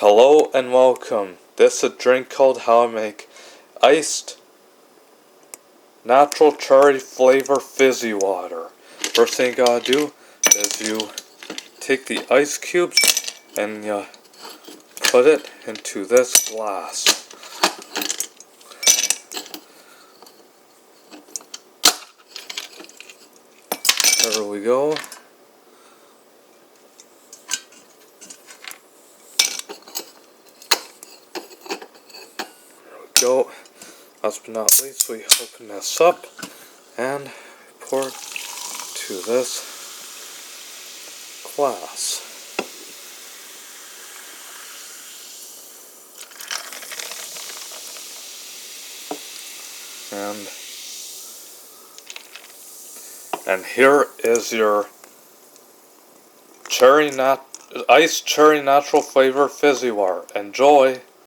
Hello and welcome. This is a drink called how I make iced natural cherry flavor fizzy water. First thing you gotta do is you take the ice cubes and you put it into this glass. There we go. Go. Last but not least, we open this up and pour it to this glass. And here is your iced cherry natural flavor fizzy water. Enjoy!